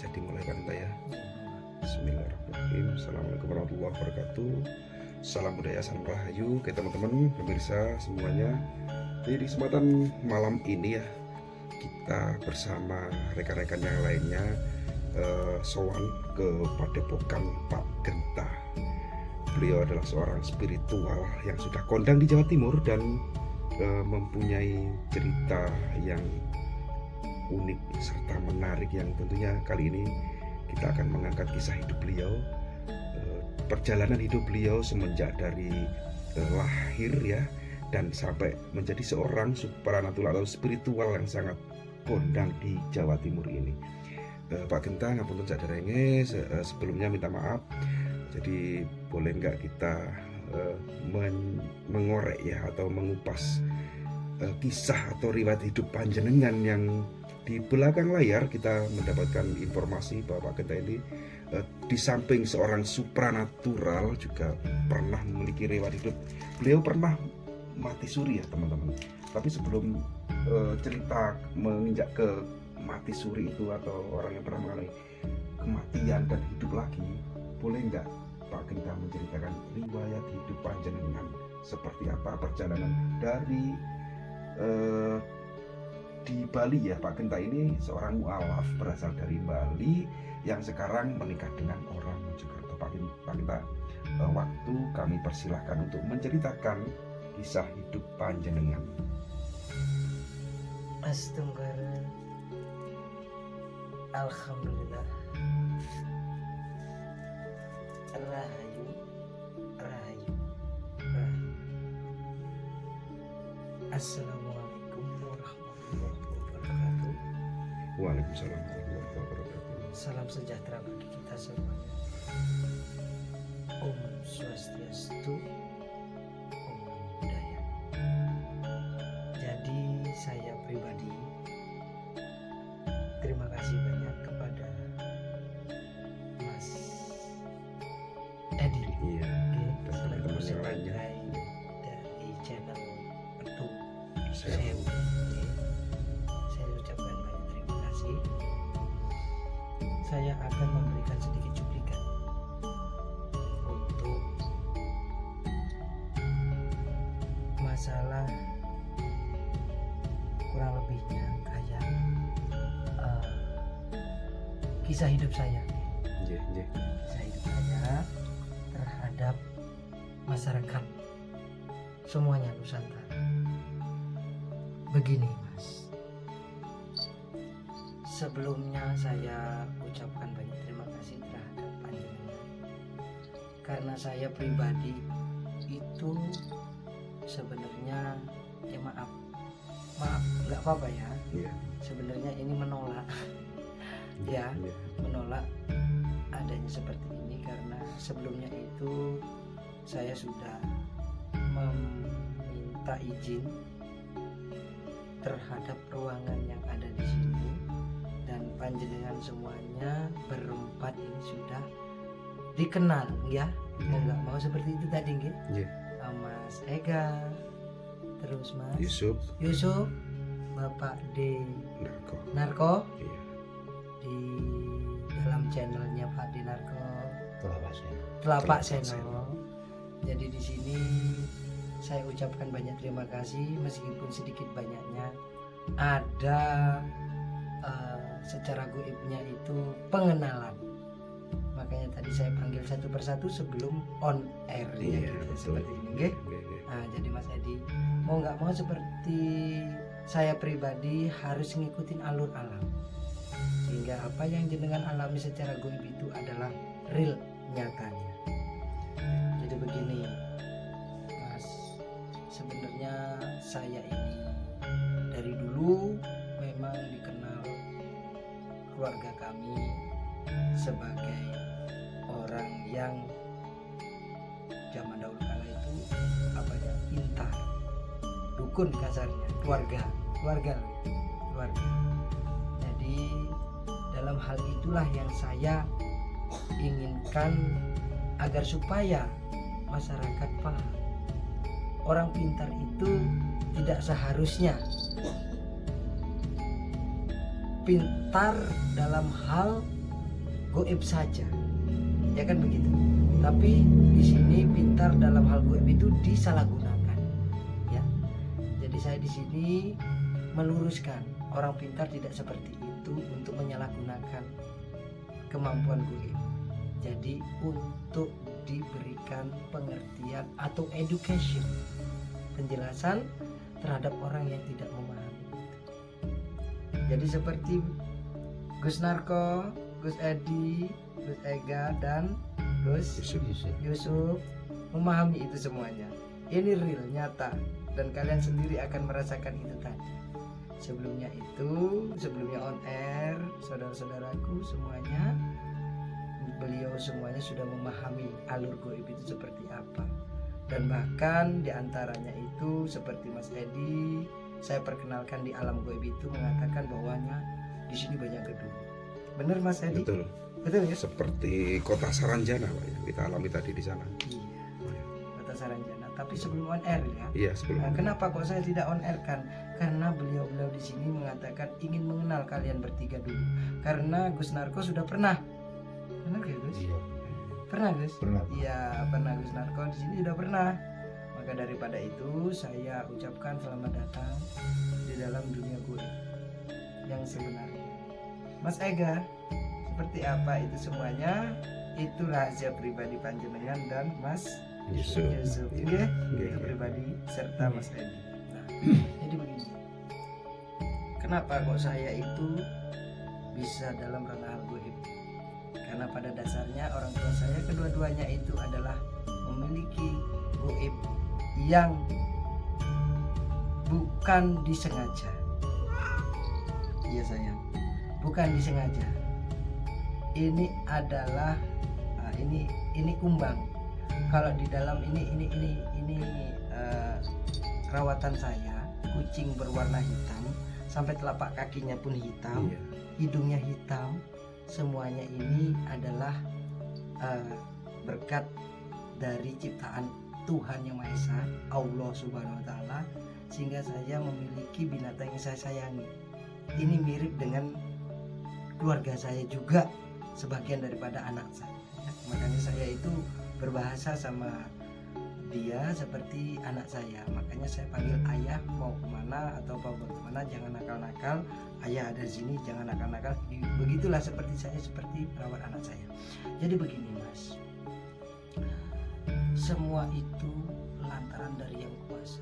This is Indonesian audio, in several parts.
bisa dimulai kan ya. Bismillahirrahmanirrahim. Assalamualaikum warahmatullahi wabarakatuh. Salam budaya, salam rahayu ke teman-teman pemirsa semuanya. Jadi di kesempatan malam ini ya, kita bersama rekan-rekan yang lainnya sowan ke Padepokan Pak Genta. Beliau adalah seorang spiritual yang sudah kondang di Jawa Timur dan mempunyai cerita yang unik serta menarik yang tentunya kali ini kita akan mengangkat kisah hidup beliau, perjalanan hidup beliau semenjak dari lahir ya, dan sampai menjadi seorang supranatural atau spiritual yang sangat kondang di Jawa Timur ini. Pak Genta ngapunten saderenge, sebelumnya minta maaf. Jadi boleh nggak kita mengorek ya atau mengupas kisah atau riwayat hidup panjenengan yang di belakang layar kita mendapatkan informasi bahwa Pak Genta ini di samping seorang supranatural juga pernah memiliki riwayat hidup. Beliau pernah mati suri ya teman-teman. Tapi sebelum cerita menginjak ke mati suri itu atau orang yang pernah mengalami kematian dan hidup lagi, boleh nggak Pak Genta menceritakan riwayat hidup panjenengan seperti apa perjalanan dari di Bali ya. Pak Genta ini seorang mualaf berasal dari Bali yang sekarang menikah dengan orang Mojokerto. Pak Genta, waktu kami persilahkan untuk menceritakan kisah hidup panjenengan. Astagfirullah. Alhamdulillah. Rahayu, rahayu, rahayu. Assalamualaikum warahmatullahi wabarakatuh. Waalaikumsalam warahmatullahi wabarakatuh. Salam sejahtera bagi kita semuanya. Om Swastiastu, Om Namo Buddhaya. Jadi saya pribadi terima kasih banyak kepada Mas Edi, Iya, dan selaku teman-teman yang lainnya. sebagai dari channel Petu Saya Sewu. Saya ucapkan banyak terima kasih. Saya akan memberikan sedikit cuplikan untuk masalah kurang lebihnya kayak kisah hidup saya. Iya. Kisah hidup saya terhadap masyarakat semuanya Nusantara. Begini Mas, sebelumnya saya ucapkan banyak terima kasih terhadap panjenengan, karena saya pribadi itu sebenarnya ya maaf nggak apa-apa ya, Iya. sebenarnya ini menolak ya, menolak adanya seperti ini, karena sebelumnya itu saya sudah meminta izin terhadap ruangan yang ada di sini, dan panjenengan semuanya berempat ini sudah dikenal ya, mau nggak mau seperti itu tadi nggih. Iya. Mas Ega, terus Mas Yusuf Bapak D Narko. Narko Iya. di dalam channelnya Pak D Narko Telapak Telapak Channel. Channel. Jadi di sini saya ucapkan banyak terima kasih, meskipun sedikit banyaknya ada secara goibnya itu pengenalan. Makanya tadi saya panggil satu persatu sebelum on air Iya, gitu, betul. seperti ini, nggih. Nah, jadi Mas Edi mau nggak mau seperti saya pribadi harus ngikutin alur alam, sehingga apa yang jenengan alami secara goib itu adalah real, nyatanya. Jadi begini Mas, sebenarnya saya ini dari dulu memang dikenal keluarga kami sebagai orang yang zaman dahulu kala itu apa ya, pintar, dukun kasarnya, keluarga. Jadi dalam hal itulah yang saya inginkan, agar supaya masyarakat paham, orang pintar itu tidak seharusnya pintar dalam hal goib saja, ya kan begitu. Tapi di sini pintar dalam hal goib itu disalahgunakan, ya. Jadi saya di sini meluruskan orang pintar tidak seperti itu untuk menyalahgunakan kemampuan goib. Jadi untuk diberikan pengertian atau education, penjelasan terhadap orang yang tidak memahami. Jadi seperti Gus Narko, Gus Edi, Gus Ega, dan Gus Yusuf memahami itu semuanya. Ini real, nyata, dan kalian sendiri akan merasakan itu tadi. Sebelumnya on air, saudara-saudaraku semuanya, beliau semuanya sudah memahami alur goib itu seperti apa. Dan bahkan diantaranya itu seperti Mas Edi, saya perkenalkan di alam goib itu mengatakan bahwanya di sini banyak gedung. Benar Mas Edi? Betul. Betul ya? Seperti kota Saranjana Pak yang kita alami tadi di sana. Iya. Kota Saranjana. Tapi sebelum on air ya. Iya, sebelum. Nah, kenapa kok saya tidak on air kan? Karena beliau di sini mengatakan ingin mengenal kalian bertiga dulu. Karena Gus Narko sudah pernah. Benar ya Gus? Iya. Pernah Gus? Pernah. Iya, pernah Gus Narko di sini sudah pernah. Maka daripada itu saya ucapkan selamat datang di dalam dunia goib yang sebenarnya. Mas Ega, seperti apa itu semuanya? Itu rahasia pribadi panjenengan dan Mas Yusuf. Nggih, Nggih, itu nggih. pribadi serta Mas Edi. Nah, jadi begini. Kenapa kok saya itu bisa dalam ranah hal goib? Karena pada dasarnya orang tua saya kedua-duanya itu adalah memiliki goib yang bukan disengaja. Iya sayang, bukan disengaja. Ini adalah ini kumbang. Kalau di dalam ini rawatan saya, kucing berwarna hitam sampai telapak kakinya pun hitam, Iya. hidungnya hitam. Semuanya ini adalah berkat dari ciptaan Tuhan Yang Maha Esa, Allah Subhanahu wa taala, sehingga saya memiliki binatang yang saya sayangi. Ini mirip dengan keluarga saya juga, sebagian daripada anak saya. Makanya saya itu berbahasa sama dia seperti anak saya. Makanya saya panggil ayah, mau kemana atau mau bagaimana, jangan nakal-nakal. Ayah ada di sini, jangan nakal-nakal. Begitulah seperti saya, seperti perawat anak saya. Jadi begini Mas, semua itu lantaran dari Yang Kuasa.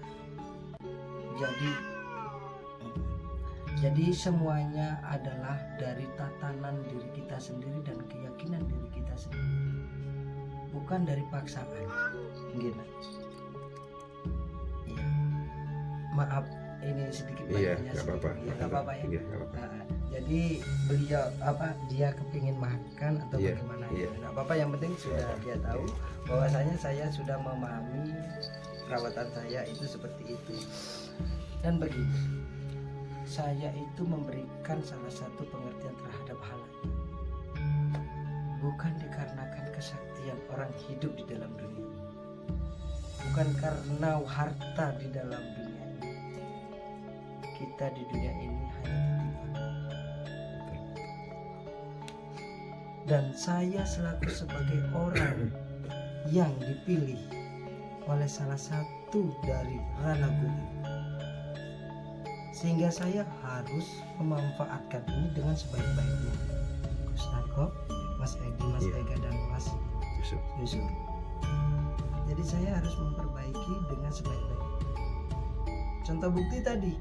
Jadi semuanya adalah dari tatanan diri kita sendiri dan keyakinan diri kita sendiri, bukan dari paksaan. Gitu. Iya. Maaf, ini sedikit Iya, banyaknya nggak apa-apa. sedikit. Ya, nggak apa-apa ya. Iya, nggak apa-apa. Nah, jadi beliau dia kepingin makan atau Iya, bagaimana? iya. Nggak apa-apa, yang penting sudah dia tahu bahwasanya saya sudah memahami perawatan saya itu seperti itu. Dan begini, saya itu memberikan salah satu pengertian terhadap hal ini bukan dikarenakan kesaktian orang hidup di dalam dunia ini, bukan karena harta di dalam dunia ini. Kita di dunia ini hanya titipan. Dan saya selaku sebagai orang yang dipilih oleh salah satu dari ranah goib, sehingga saya harus memanfaatkan ini dengan sebaik-baiknya. Gus Narko, Mas Edi, Mas Iya. Ega, dan Mas Yusuf. Jadi saya harus memperbaiki dengan sebaik-baiknya. Contoh bukti tadi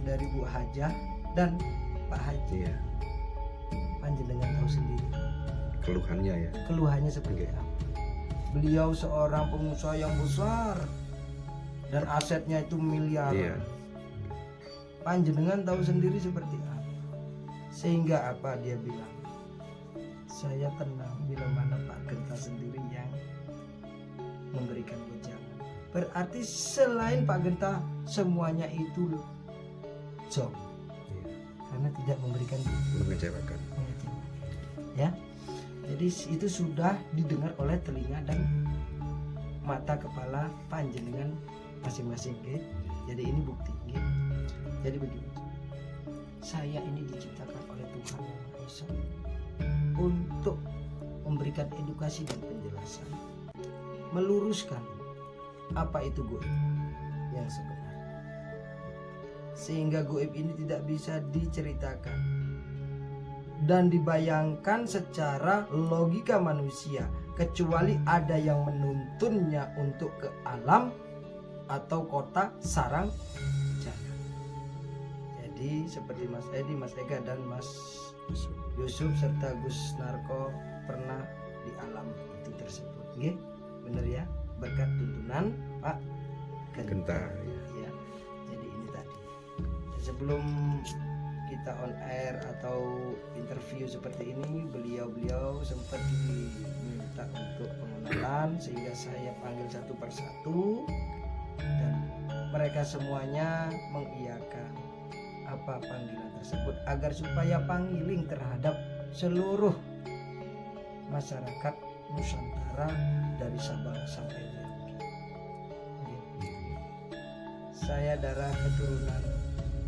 dari Bu Hajah dan Pak Haji. Iya. Panjenengan tahu sendiri Keluhannya ya. keluhannya seperti Oke. apa. Beliau seorang pengusaha yang besar dan asetnya itu miliaran. Iya. Panjenengan tahu sendiri seperti apa. Sehingga apa dia bilang, saya tenang bila mana Pak Genta sendiri yang memberikan wejangan. Berarti selain Pak Genta semuanya itu job, Iya. karena tidak memberikan Mengecewakan. ya. Jadi itu sudah didengar oleh telinga dan mata kepala panjenengan masing-masing, gitu. Jadi ini bukti, gitu. Jadi begini, saya ini diciptakan oleh Tuhan Yang Maha Esa untuk memberikan edukasi dan penjelasan, meluruskan apa itu goib yang sebenarnya, sehingga goib ini tidak bisa diceritakan dan dibayangkan secara logika manusia, kecuali ada yang menuntunnya untuk ke alam atau kota sarang jana. Jadi seperti Mas Edi, Mas Ega, dan Mas Yusuf serta Gus Narko pernah di alam itu tersebut. Nggih, bener ya, berkat tuntunan Pak Genta. Ya. Jadi ini tadi. Sebelum kita on air atau interview seperti ini, beliau sempat diminta untuk pengenalan, sehingga saya panggil satu persatu dan mereka semuanya mengiyakan apa panggilan tersebut, agar supaya panggiling terhadap seluruh masyarakat Nusantara dari Sabang sampai Merauke. Saya darah keturunan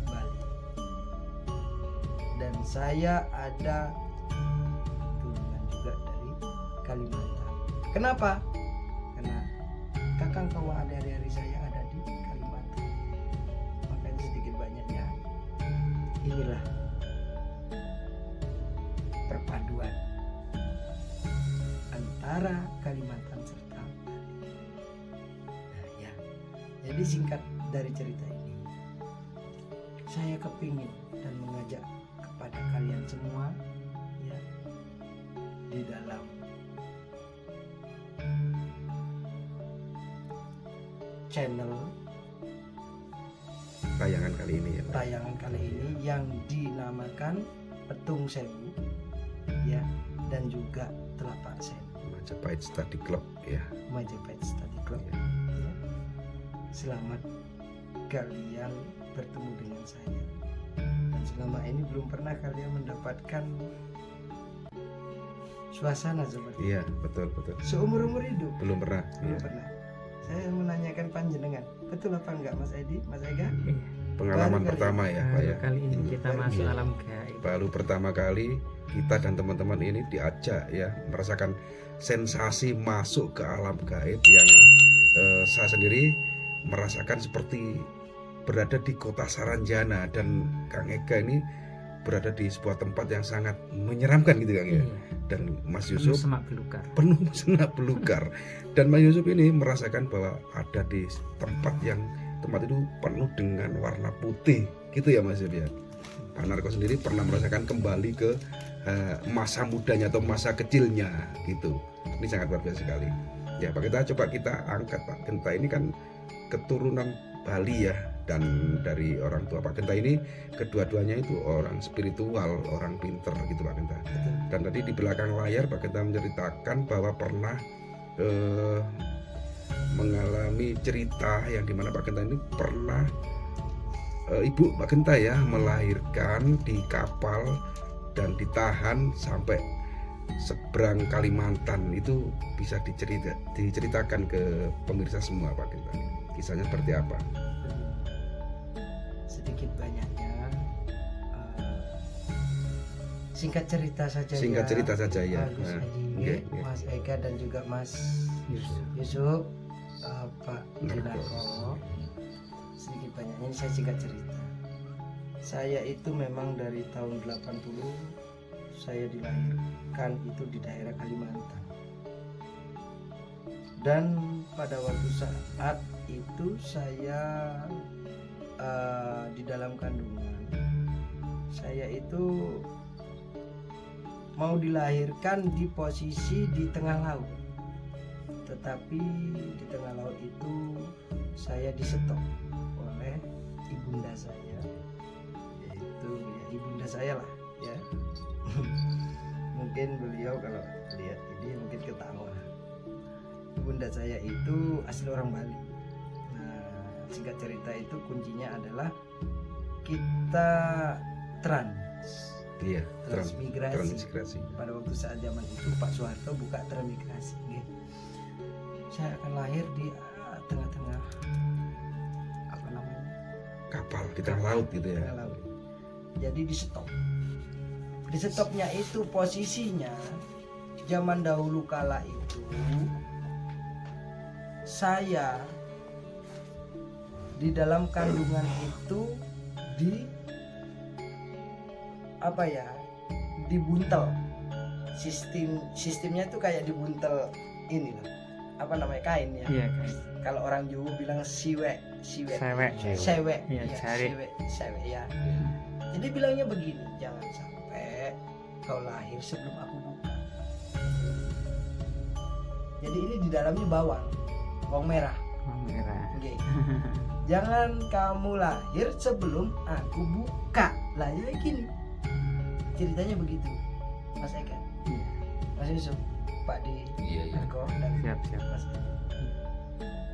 Bali dan saya ada keturunan juga dari Kalimantan. Kenapa? Karena kakang kawa adik-adik saya ada di Kalimantan. Makanya sedikit banyaknya inilah perpaduan antara Kalimantan serta Bali. Nah, ya. Jadi singkat dari cerita ini, saya kepingin dan mengajak kepada kalian semua ya, di dalam channel tayangan kali ini ya. tayangan kali ini yang dinamakan Petung Sewu ya, dan juga Telapak Sewu, Majapahit Study Club ya. Majapahit Study Club ya. Selamat kalian bertemu dengan saya, dan selama ini belum pernah kalian mendapatkan suasana seperti Iya, betul. seumur hidup. Belum pernah. Belum Iya. pernah. Saya menanyakan panjenengan, betul apa enggak Mas Edi, Mas Ega? Pengalaman Baru pertama ya, Pak ya. Kali ini kita Baru masuk iya. alam gaib. Baru pertama kali kita dan teman-teman ini diajak ya merasakan sensasi masuk ke alam gaib yang saya sendiri merasakan seperti berada di kota Saranjana, dan Kang Ega ini berada di sebuah tempat yang sangat menyeramkan gitu Kang ya. Iya. Dan Mas Penuh Yusuf semak belukar. penuh semak belukar, dan Mas Yusuf ini merasakan bahwa ada di tempat itu penuh dengan warna putih gitu ya Mas Yusuf ya. Pak Narko sendiri pernah merasakan kembali ke masa mudanya atau masa kecilnya gitu. Ini sangat luar biasa sekali ya Pak Genta. Coba kita angkat Pak Genta, ini kan keturunan Bali ya, dan dari orang tua Pak Genta ini kedua-duanya itu orang spiritual, orang pinter gitu Pak Genta. Dan tadi di belakang layar Pak Genta menceritakan bahwa pernah mengalami cerita yang dimana Pak Genta ini pernah ibu Pak Genta ya melahirkan di kapal dan ditahan sampai seberang Kalimantan. Itu bisa diceritakan ke pemirsa semua Pak Genta. Kisahnya seperti apa? Sedikit banyaknya singkat cerita saja. Singkat cerita saja ya. Mas Nah, Edi, nggih, nggih. Mas Ega, dan juga Mas Yusuf. Yusuf, Pak Narko. Jinarko. Sedikit banyaknya ini saya singkat cerita. Saya itu memang dari tahun 80 saya dilahirkan itu di daerah Kalimantan. Dan pada waktu saat itu saya di dalam kandungan, saya itu mau dilahirkan di posisi di tengah laut, tetapi di tengah laut itu saya disetop oleh ibunda saya, yaitu ya, ibunda saya lah ya. Mungkin beliau kalau lihat ini mungkin ketawa. Ibunda saya itu asli orang Bali. Nah, singkat cerita itu kuncinya adalah kita Iya, transmigrasi. Pada waktu saat zaman itu Pak Soeharto buka transmigrasi. Saya akan lahir di tengah-tengah apa namanya, kapal di tengah laut gitu ya. tengah laut. Jadi di stop Di stopnya itu posisinya zaman dahulu kala itu saya di dalam kandungan itu dibuntel. Sistemnya itu kayak dibuntel ini loh, apa namanya, kain ya. Iya kan. Kalau orang Jawa bilang sewek Sewek. ya, Iya, cari. sewek ya. Jadi bilangnya begini, jangan sampai kau lahir sebelum aku buka. Jadi ini di dalamnya bawang merah. Oh, merah. Oke. Jangan kamu lahir sebelum aku buka. Lah ya gini. Ceritanya begitu, Mas Eka, Iya. Mas Yusuf, Pak Di, Iya, iya. Arko, dan Siap. Mas Eka.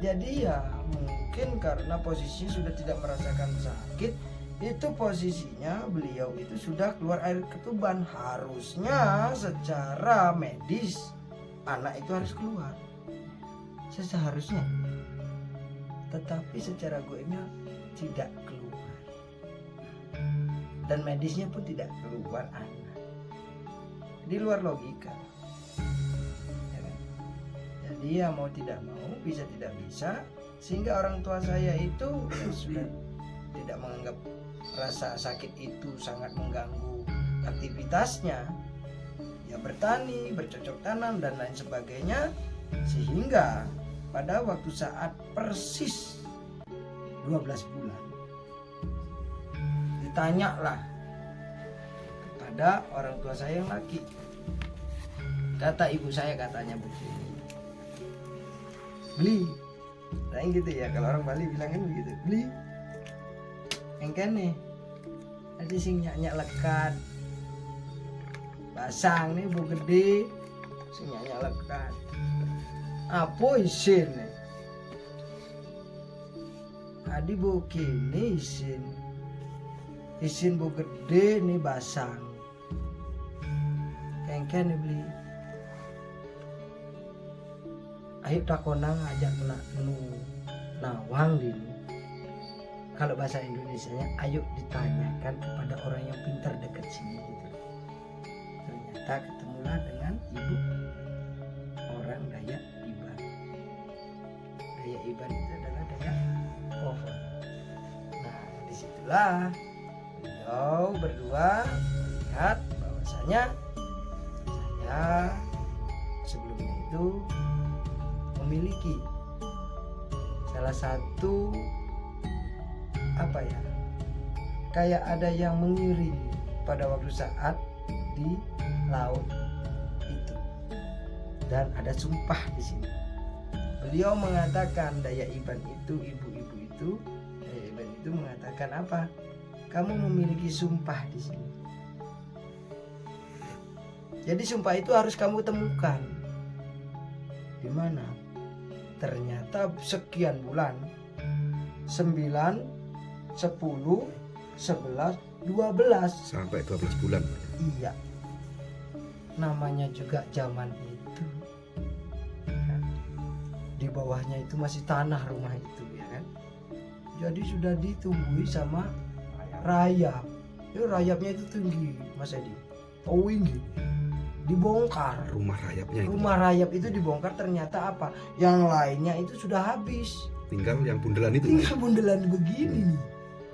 Jadi ya mungkin karena posisinya sudah tidak merasakan sakit, itu posisinya beliau itu sudah keluar air ketuban. Harusnya secara medis anak itu harus keluar, seharusnya. Tetapi secara goibnya tidak keluar, dan medisnya pun tidak keluar anak. Di luar logika ya kan? Jadi ya mau tidak mau, bisa tidak bisa, sehingga orang tua saya itu ya sudah tidak menganggap rasa sakit itu sangat mengganggu aktivitasnya, ya bertani, bercocok tanam dan lain sebagainya. Sehingga pada waktu saat persis 12 bulan ditanyalah kepada orang tua saya yang laki. Kata ibu saya katanya begini, beli, nah gitu ya, kalau orang Bali bilang kan begitu, beli engken nih nanti sing nyak lekat basang nih bu gede sing nyak lekat apa isin nih adi bu kini isin bu gede nih basang engken nih beli. Ayo takonang ajak nu nawang dini. Kalau bahasa Indonesianya, ayo ditanyakan kepada orang yang pintar dekat sini gitu. Ternyata ketemulah dengan ibu orang Dayak Iban. Dayak Iban itu adalah Dayak Pohon. Nah, disitulah beliau berdua melihat bahwasanya saya sebelumnya itu memiliki salah satu kayak ada yang mengiringi pada waktu saat di laut itu, dan ada sumpah di sini. Beliau mengatakan, Dayak Iban itu, ibu-ibu itu, Dayak Iban itu mengatakan apa? Kamu memiliki sumpah di sini. Jadi sumpah itu harus kamu temukan. Di mana? Ternyata sekian bulan, 9, 10, 11, 12 Sampai 12 bulan. Iya, namanya juga zaman itu ya. Di bawahnya itu masih tanah rumah itu ya kan. Jadi sudah ditumbuhi sama rayap. Ya, rayapnya itu tinggi Mas Edi, tinggi. Dibongkar Rumah rayapnya itu. rumah rayap itu dibongkar, ternyata apa? Yang lainnya itu sudah habis, Tinggal yang bundelan itu. tinggal bundelan begini nih,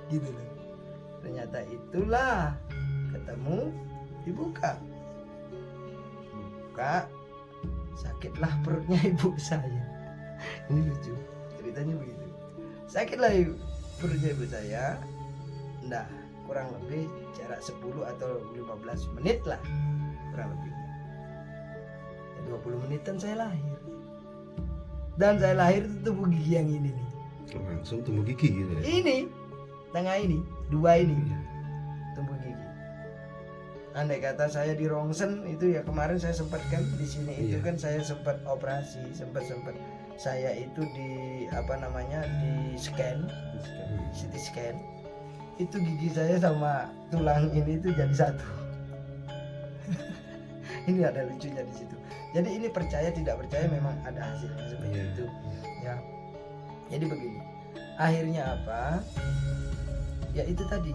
gitu loh. Ternyata itulah ketemu, dibuka, sakitlah perutnya ibu saya. Ini lucu ceritanya begitu. Sakitlah perutnya ibu saya, nah kurang lebih jarak 10 atau 15 menit lah kurang lebih. 20 menitan saya lahir. Dan saya lahir itu tubuh gigi yang ini nih. Langsung tumbuh gigi gitu ya. Ini tengah ini, dua ini Iya. tumbuh gigi. Andai kata saya di rongsen itu ya, kemarin saya sempat kan di sini itu Iya. kan saya sempat operasi, sempat saya itu di di scan, CT scan. Itu gigi saya sama tulang ini itu jadi satu. Ini ada lucunya di situ. Jadi ini percaya tidak percaya memang ada hasilnya seperti Iya. itu. Ya. Jadi begini. Akhirnya apa? Ya itu tadi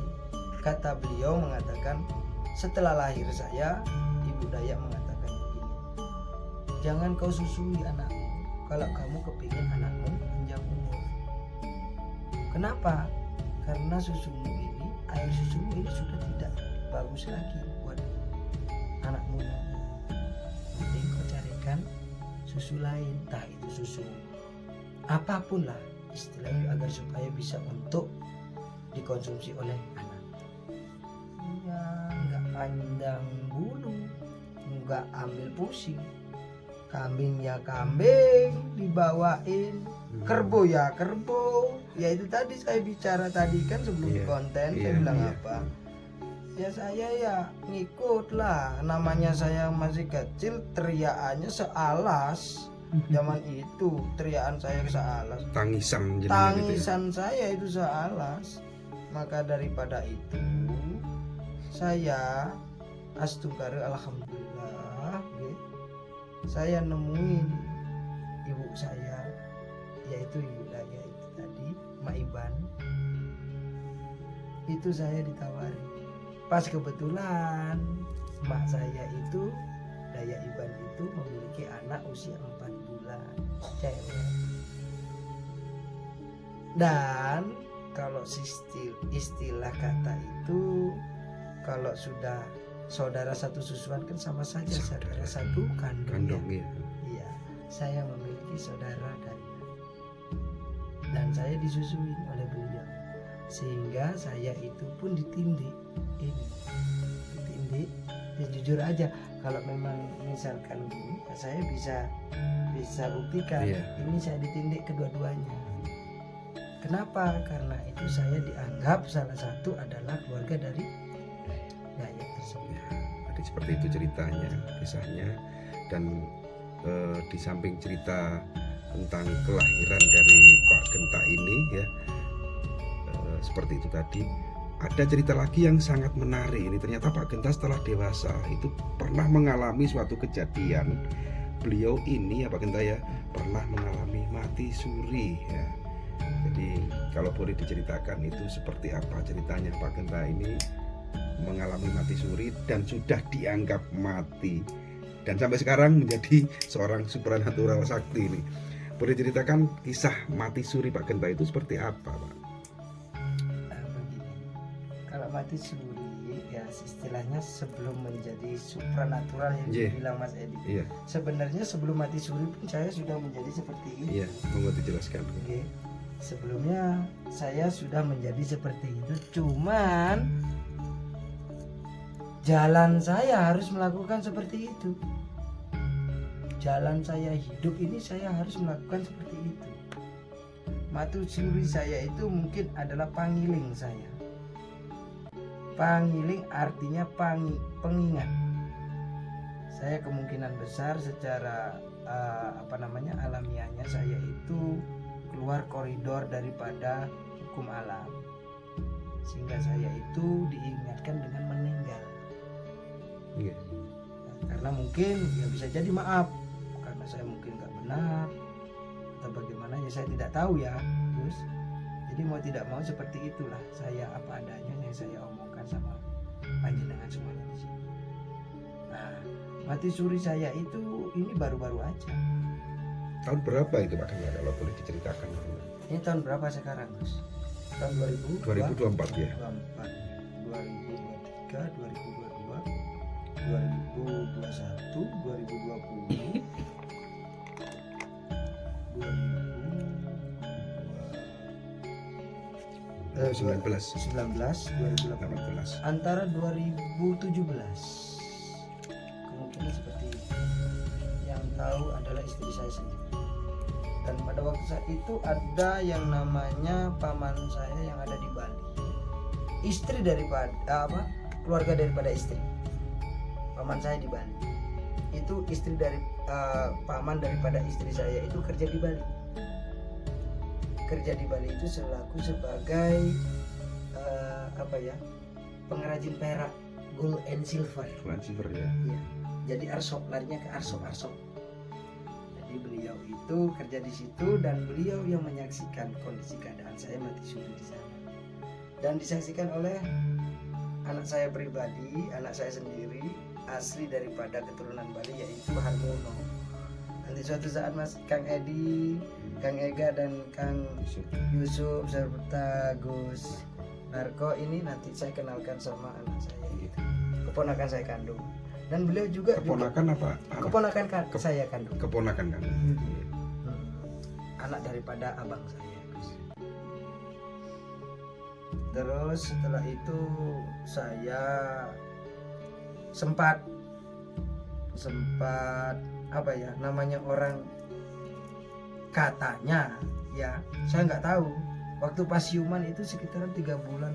kata beliau mengatakan Setelah lahir saya, ibu Dayak mengatakan begini, jangan kau susui anakmu kalau kamu kepingin anakmu panjang umur. Kenapa? Karena susumu ini, air susumu ini sudah tidak bagus lagi buat anakmu. Jadi kau carikan susu lain, entah itu susu apapun lah istilahnya, agar supaya bisa untuk dikonsumsi oleh anak. Ya nggak pandang bulu, nggak ambil pusing. Kambing ya kambing dibawain, kerbo ya kerbo. Ya itu tadi saya bicara tadi kan sebelum di konten saya bilang apa? Ya saya ya ngikut lah, namanya saya masih kecil, teriakannya sealas. Zaman itu teriakan saya sealas, Tangisan jenenge gitu ya. tangisan saya itu sealas. Maka daripada itu saya astungkare alhamdulillah saya nemuin ibu saya, yaitu ibu Daya itu tadi, Mak Iban. Itu saya ditawari. Pas kebetulan mak saya itu, Daya Iban itu memiliki anak usia 4 bulan, cewek. Dan kalau istilah kata itu, kalau sudah saudara satu susuan kan sama saja saudara satu kandung. Ya. Iya, saya memiliki saudara dan saya disusui oleh beliau, sehingga saya itu pun ditindik. Ya, jujur aja, kalau memang misalkan gini, ya saya bisa buktikan ini saya ditindik kedua-duanya. Kenapa? Karena itu saya dianggap salah satu adalah keluarga dari Dayak tersebut. Jadi seperti itu ceritanya, kisahnya. Dan di samping cerita tentang kelahiran dari Pak Genta ini ya, seperti itu tadi, ada cerita lagi yang sangat menarik. Ini ternyata Pak Genta setelah dewasa itu pernah mengalami suatu kejadian. Beliau ini ya Pak Genta ya, pernah mengalami mati suri ya. Jadi kalau boleh diceritakan itu seperti apa ceritanya Pak Genta ini mengalami mati suri dan sudah dianggap mati, dan sampai sekarang menjadi seorang supranatural sakti ini. Boleh ceritakan kisah mati suri Pak Genta itu seperti apa Pak? Kalau mati suri ya istilahnya sebelum menjadi supranatural yang dibilang Mas Edi. Sebenarnya sebelum mati suri pun saya sudah menjadi seperti itu. Mau dijelaskan. Sebelumnya saya sudah menjadi seperti itu, cuman jalan saya harus melakukan seperti itu. Jalan saya hidup ini saya harus melakukan seperti itu. Mati suri saya itu mungkin adalah pangiling saya. Pangiling artinya pengingat. Saya kemungkinan besar secara alamiahnya saya itu keluar koridor daripada hukum alam, sehingga saya itu diingatkan dengan meninggal. Karena mungkin ya bisa jadi maaf karena saya mungkin nggak benar atau bagaimana ya saya tidak tahu ya Gus. Jadi mau tidak mau seperti itulah saya apa adanya yang saya omongkan sama panjenengan semuanya di sini. Nah, mati suri saya itu ini baru-baru aja. Tahun berapa itu Pak Genta kalau boleh diceritakan? Ini tahun berapa sekarang Gus? Tahun 2024 ya. 2023, 2022, 2021, 2020, 19, 2018, antara 2017 kemungkinan seperti itu. Yang tahu adalah istri saya sendiri. Dan pada waktu saat itu ada yang namanya paman saya yang ada di Bali, istri daripada keluarga daripada istri paman saya di Bali. Itu istri dari paman daripada istri saya itu kerja di Bali. Kerja di Bali itu selaku sebagai pengrajin perak, gold and silver. Ya. Jadi arsop, larinya ke arsop. Jadi beliau itu kerja di situ dan beliau yang menyaksikan kondisi keadaan saya mati suri di sana. Dan disaksikan oleh anak saya pribadi, anak saya sendiri asli daripada keturunan Bali, yaitu Harmono. Nanti suatu saat Mas Kang Edi, Kang Ega dan Kang Yusuf serta Gus Narko ini nanti saya kenalkan sama anak saya gitu. Keponakan saya kandung. Dan beliau juga Keponakan apa? Anak? keponakan saya kandung. Keponakan kan. Anak daripada abang saya. Terus setelah itu saya sempat apa ya namanya, orang katanya ya, saya nggak tahu, waktu pas siuman itu sekitaran 3 bulan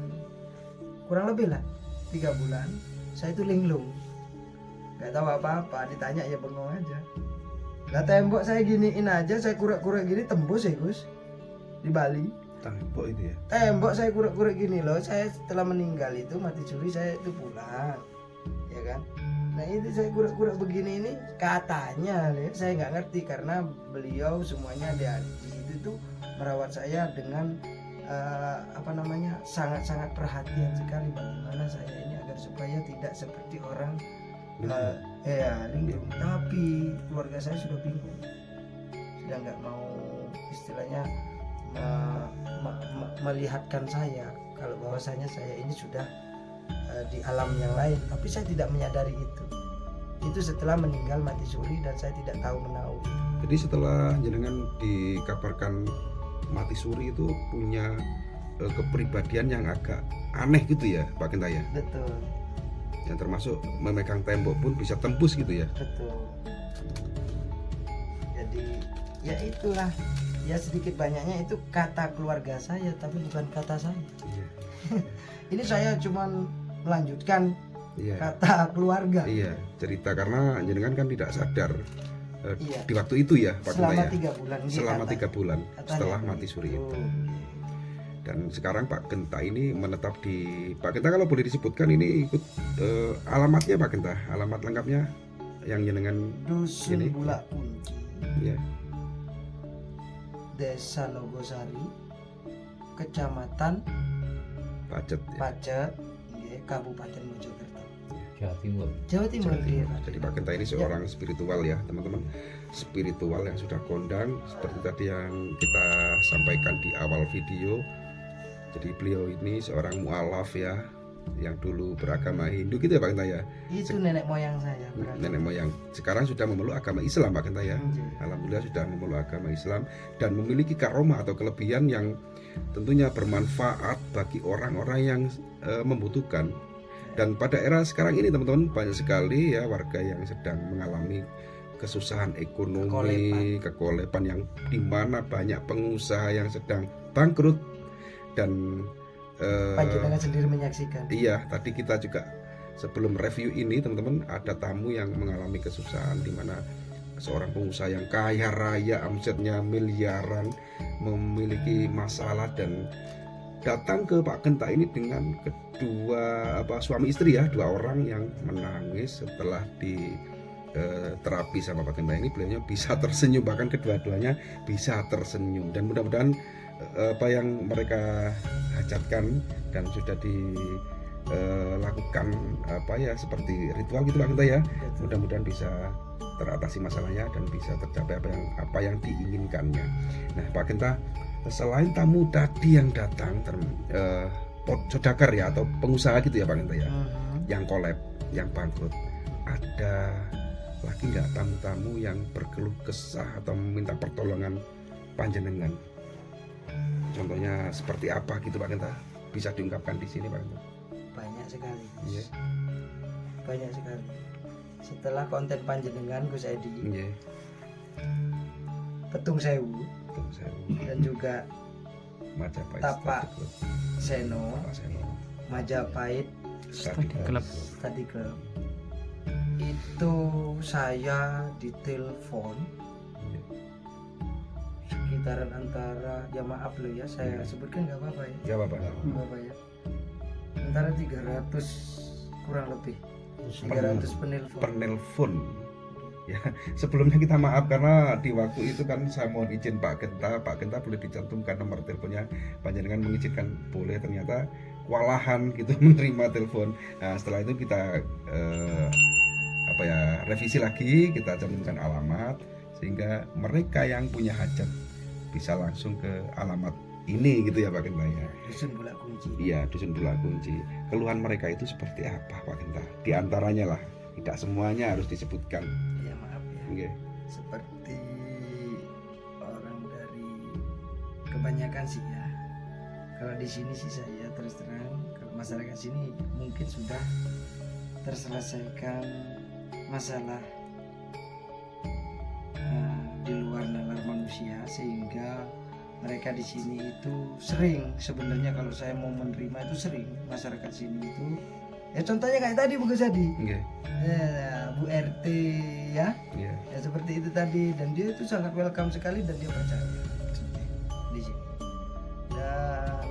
kurang lebih lah, 3 bulan saya itu linglung, nggak tahu apa-apa, ditanya ya bengong aja. Lah tembok saya giniin aja, saya kurek-kurek gini tembus ya Gus di Bali. Tembok itu ya. Tembok saya kurek-kurek gini loh. Saya setelah meninggal itu mati suri, saya itu pulang, ya kan. Nah itu saya kurek-kurek begini ini katanya ya, saya nggak ngerti karena beliau semuanya di situ tuh merawat saya dengan apa namanya, sangat-sangat perhatian sekali bagaimana saya ini agar supaya tidak seperti orang linglung. Tapi keluarga saya sudah bingung, sudah nggak mau istilahnya melihatkan saya kalau bahwasanya saya ini sudah di alam yang lain, tapi saya tidak menyadari itu setelah meninggal mati suri dan saya tidak tahu menahu. Jadi setelah jenengan dikabarkan mati suri itu punya kepribadian yang agak aneh gitu ya Pak Genta ya. Betul. Yang termasuk memegang tembok pun bisa tembus gitu ya. Betul. Jadi ya itulah, ya sedikit banyaknya itu kata keluarga saya tapi bukan kata saya. Iya. Ini saya cuman melanjutkan Iya. kata keluarga. Iya, cerita karena jenengan kan tidak sadar Iya. di waktu itu ya Pak Genta Selama ya. 3 bulan. ini Selama kata- 3 bulan katanya setelah begitu. mati suri itu. Dan sekarang Pak Genta ini menetap di Pak Genta, kalau boleh disebutkan ini ikut alamatnya Pak Genta, alamat lengkapnya yang jenengan Dusun ini. Bulak Kunci, ya. Desa Nogosari, Kecamatan Pacet ya. Pacet, nggih, Kabupaten Mojokerto, Jawa Timur. Jawa Timur. nggih, Pak. Jadi Pak Genta ini seorang spiritual ya teman-teman, spiritual yang sudah kondang seperti tadi yang kita sampaikan di awal video. Jadi beliau ini seorang mualaf ya, yang dulu beragama Hindu gitu ya Pak Genta ya. Itu nenek moyang saya. berarti. Nenek moyang sekarang sudah memeluk agama Islam Pak Genta ya. Nggih. Alhamdulillah sudah memeluk agama Islam dan memiliki karomah atau kelebihan yang tentunya bermanfaat bagi orang-orang yang membutuhkan. Dan pada era sekarang ini teman-teman, banyak sekali ya warga yang sedang mengalami kesusahan ekonomi, kekolepan yang dimana banyak pengusaha yang sedang bangkrut. Dan Panjenengan sendiri menyaksikan. iya, tadi kita juga sebelum review ini teman-teman, ada tamu yang mengalami kesusahan di mana seorang pengusaha yang kaya raya, omsetnya miliaran, memiliki masalah dan datang ke Pak Genta ini dengan kedua suami istri ya, 2 orang yang menangis setelah di terapi sama Pak Genta ini. Beliau bisa tersenyum, bahkan kedua-duanya bisa tersenyum, dan mudah-mudahan apa yang mereka hajatkan dan sudah dilakukan seperti ritual gitu Pak Genta ya, mudah-mudahan bisa teratasi masalahnya dan bisa tercapai apa yang diinginkannya. Nah Pak Genta, selain tamu tadi yang datang saudagar ya atau pengusaha gitu ya Pak Genta ya, yang kolab, yang bangkrut, ada lagi nggak tamu-tamu yang berkeluh kesah atau meminta pertolongan panjenengan? Contohnya seperti apa gitu Pak Genta? Bisa diungkapkan di sini Pak Genta? Banyak sekali. Iya. Banyak sekali. Setelah konten panjenengan Gus Edi, Iya. Petung Sewu Betul, saya dan juga Majapahit Tapak Study Club. Seno, Tapak Seno Majapahit Study Club. Study Club. Itu saya ditelepon Iya. sekitaran antara, ya maaf loh ya saya sebutkan nggak apa-apa ya, Ya Bapak. nggak apa-apa ya, antara 300 kurang lebih 300 penelpon. Penelpon. Ya, sebelumnya kita maaf karena di waktu itu kan saya mohon izin Pak Genta boleh dicantumkan nomor teleponnya, panjenengan mengizinkan boleh, ternyata kewalahan gitu menerima telepon. Nah, setelah itu kita revisi lagi, kita cantumkan alamat sehingga mereka yang punya hajat bisa langsung ke alamat ini gitu ya Pak Genta ya. Dusun Bulak Kunci. Iya, Dusun Bulak Kunci. Keluhan mereka itu seperti apa Pak Genta? Di antaranya lah, tidak semuanya harus disebutkan. Ya maaf ya. Oke. Seperti orang dari kebanyakan sih ya. Kalau di sini sih saya terus terang, kalau masyarakat sini mungkin sudah terselesaikan masalah di luar nalar manusia, sehingga mereka di sini itu sering, sebenarnya kalau saya mau menerima itu sering masyarakat sini itu ya, contohnya kayak tadi Bu Gusadi, Oke. ya, Bu RT ya, Iya. ya seperti itu tadi, dan dia itu sangat welcome sekali dan dia percaya di sini. Dan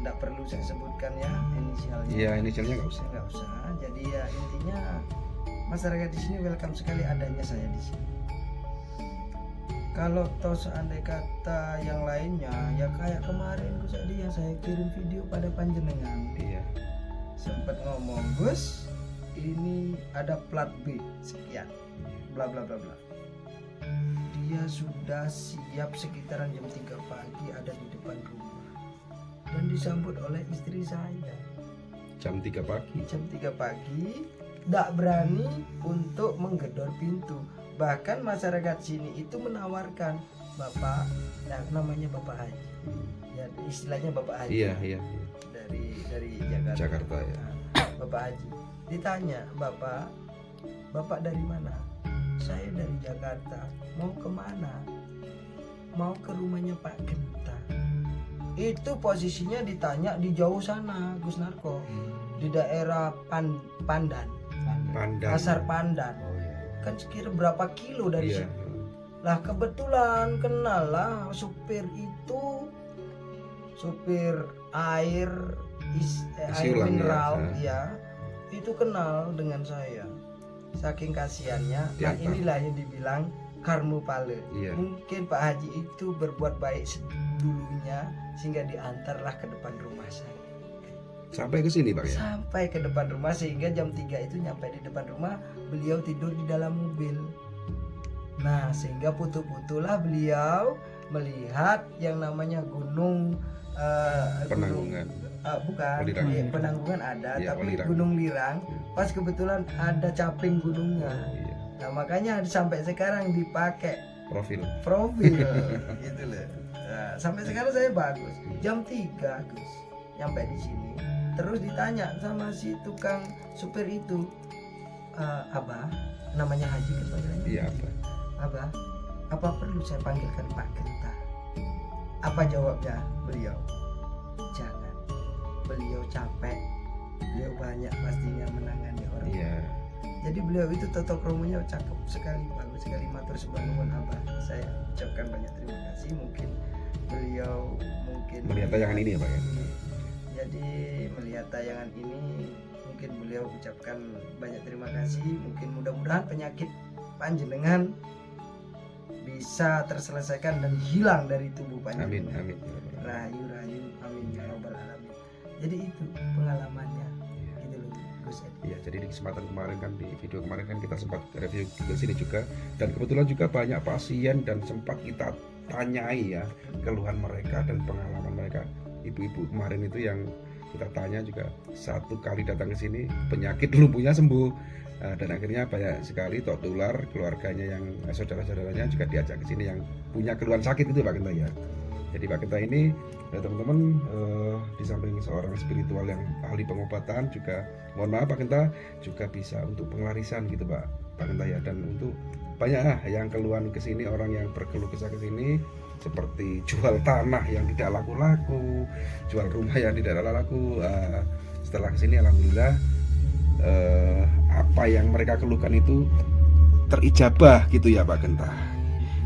tidak perlu saya sebutkan ya inisialnya. Iya, inisialnya nggak usah. Nggak usah. Jadi ya intinya masyarakat di sini welcome sekali adanya saya di sini. Kalau toh seandai kata yang lainnya ya kayak kemarin Gus Adi yang saya kirim video pada panjenengan, Iya. sempat ngomong, Gus ini ada plat B sekian bla bla bla bla. Dia sudah siap sekitaran jam 3 pagi ada di depan rumah dan disambut oleh istri saya. Jam 3 pagi. Jam 3 pagi tidak berani untuk menggedor pintu. Bahkan masyarakat sini itu menawarkan, Bapak, nah, namanya Bapak Haji, ya istilahnya Bapak Haji. Iya, iya. Dari Jakarta. Jakarta ya. Nah, Bapak Haji ditanya, Bapak dari mana? Saya dari Jakarta. Mau kemana? Mau ke rumahnya Pak Genta. Itu posisinya ditanya di jauh sana, Gus Narko, di daerah Pandan, Pandan. Pasar Pandan. Oh iya. Kan sekira berapa kilo dari Iya. situ. Lah kebetulan kenal lah supir itu, supir air air Isi ulang mineral ya. ya. Itu kenal dengan saya. Saking kasihannya. Nah, Diantar. inilah yang dibilang karmu pale. Iya. Mungkin Pak Haji itu berbuat baik dulunya sehingga diantarlah ke depan rumah saya. Sampai ke sini Pak ya. Sampai ke depan rumah sehingga jam 3 itu nyampe di depan rumah, beliau tidur di dalam mobil. Nah, sehingga putu-putulah beliau melihat yang namanya gunung Penanggungan. bukan Welirang. iya, Penanggungan ada, Iya, tapi Welirang. Gunung Lirang pas kebetulan ada caping gunungnya. Iya. Nah, makanya sampai sekarang dipakai Profil. profil gitu loh. Nah, sampai sekarang saya bagus. Jam 3 Gus nyampe di sini. Terus ditanya sama si tukang supir itu, Abah, namanya Haji kan panggilannya? Iya apa? Abah, apa perlu saya panggilkan Pak Genta? Apa jawabnya beliau? Jangan. Beliau capek. Beliau banyak pastinya menangani orang. Iya. Jadi beliau itu totok romonya cakep sekali, bagus sekali, matur sembah nuwun Abah. Saya ucapkan banyak terima kasih. Mungkin beliau Melihat tayangan ini ya Pak ya. Jadi melihat tayangan ini mungkin beliau ucapkan banyak terima kasih. Mungkin mudah-mudahan penyakit panjenengan bisa terselesaikan dan hilang dari tubuh Amin, panjenengan. amin. Rahayu rahayu amin ya robbal alamin. Jadi itu pengalamannya gitu loh Gus Edi. Iya, jadi di kesempatan kemarin kan, di video kemarin kan kita sempat review ke sini juga, dan kebetulan juga banyak pasien dan sempat kita tanyai ya keluhan mereka dan pengalaman mereka. Ibu-ibu kemarin itu yang kita tanya juga satu kali datang ke sini penyakit lumpuhnya sembuh. Dan akhirnya banyak sekali tular keluarganya yang saudara-saudaranya juga diajak ke sini yang punya keluhan sakit itu Pak Genta ya. Jadi Pak Genta ini teman-teman di samping seorang spiritual yang ahli pengobatan juga, mohon maaf Pak Genta, juga bisa untuk pengelarisan gitu Pak Genta ya. Dan untuk banyak yang keluhan ke sini, orang yang berkeluh kesah ke sini seperti jual tanah yang tidak laku-laku, jual rumah yang tidak laku, setelah kesini alhamdulillah apa yang mereka keluhkan itu terijabah gitu ya Pak Genta.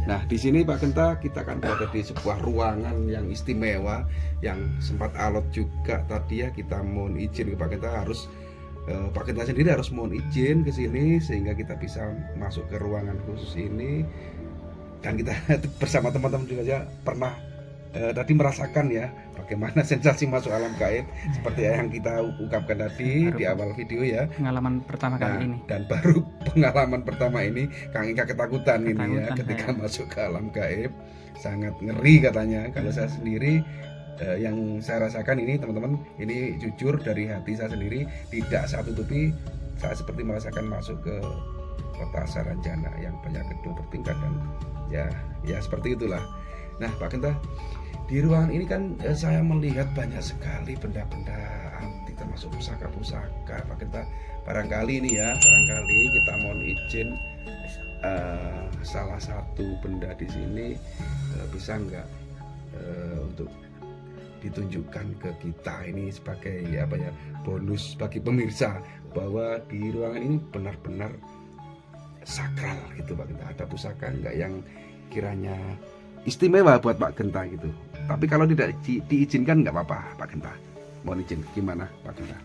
Nah di sini Pak Genta kita akan berada di sebuah ruangan yang istimewa yang sempat alot juga tadi ya, kita mohon izin ke Pak Genta, harus Pak Genta sendiri harus mohon izin ke sini sehingga kita bisa masuk ke ruangan khusus ini. Dan kita bersama teman-teman juga aja pernah tadi merasakan ya bagaimana sensasi masuk alam gaib seperti yang kita ungkapkan tadi di awal video ya. Pengalaman pertama kali ini. Dan baru pengalaman pertama ini Kang Ika ketakutan ini ya Ketakutan, ketika ya. masuk ke alam gaib, sangat ngeri katanya. Kalau saya sendiri yang saya rasakan ini teman-teman, ini jujur dari hati saya sendiri, tidak saya tutupi, saya seperti merasakan masuk ke kota Saranjana yang banyak gedung bertingkat dan ya seperti itulah. Nah Pak Genta, di ruangan ini kan saya melihat banyak sekali benda-benda antik termasuk pusaka-pusaka Pak Genta. Barangkali ini ya, barangkali kita mohon izin salah satu benda di sini bisa nggak untuk ditunjukkan ke kita ini sebagai apa ya, bonus bagi pemirsa bahwa di ruangan ini benar-benar sakral gitu Pak Genta. Ada pusaka enggak yang kiranya istimewa buat Pak Genta gitu. Tapi kalau tidak diizinkan nggak apa-apa Pak Genta. Mohon izin, gimana Pak Genta?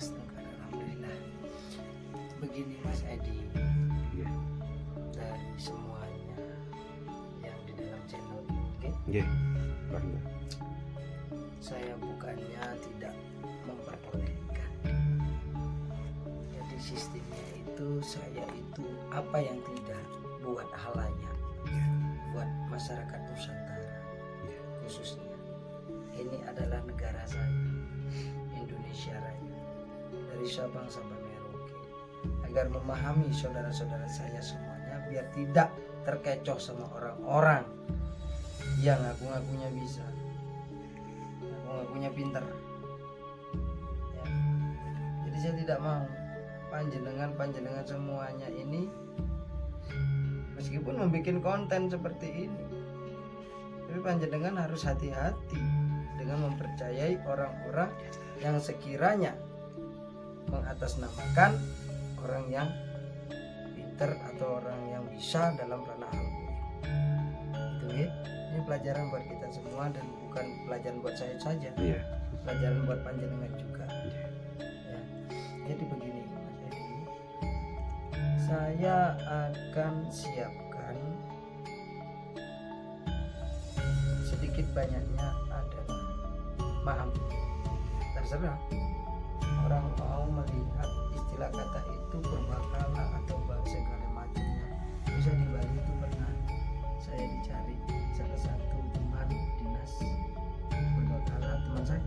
Alhamdulillah. Begini Mas Edi, Iya. dari semuanya yang di dalam channel ini, oke? Iya, Pak Genta. Saya bukannya tidak memperbolehkan. Jadi sistemnya itu saya itu apa yang tidak buat halayak, buat masyarakat Nusantara khususnya. Ini adalah negara saya, Indonesia Raya, dari Sabang sampai Merauke, agar memahami saudara-saudara saya semuanya biar tidak terkecoh sama orang-orang yang ngaku-ngakunya bisa, ngaku-ngakunya pinter ya. Jadi saya tidak mau panjenengan semuanya ini meskipun membuat konten seperti ini, tapi panjenengan harus hati-hati dengan mempercayai orang-orang yang sekiranya mengatasnamakan orang yang pinter atau orang yang bisa dalam ranah hal itu ya. Ini pelajaran buat kita semua dan bukan pelajaran buat saya saja, Iya. pelajaran buat panjenengan juga ya. Jadi begini Mas Edi, saya akan siapkan sedikit banyaknya adalah, maaf, terserah orang mau melihat istilah kata itu berbakala atau segala macamnya. Bisa di Bali itu pernah saya dicari salah satu teman dinas berbakala, teman saya